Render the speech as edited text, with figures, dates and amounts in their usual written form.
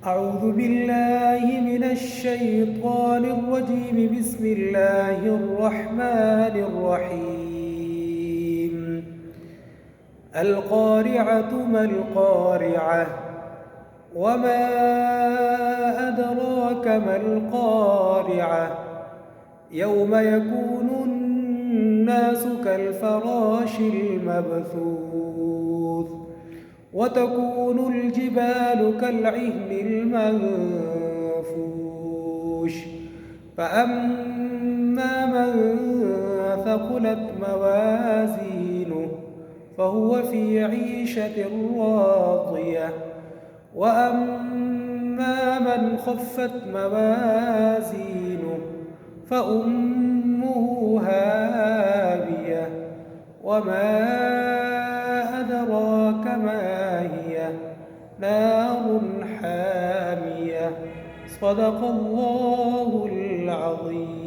أعوذ بالله من الشيطان الرجيم. بسم الله الرحمن الرحيم. القارعة ما القارعة وما أدراك ما القارعة يوم يكون الناس كالفراش المبثوث وتكون الجبال كالعهن المنفوش فأما من ثقلت موازينه فهو في عيشة راضية وأما من خفت موازينه فأمه هاوية وما أدراك ما هي نار حامية. صدق الله العظيم.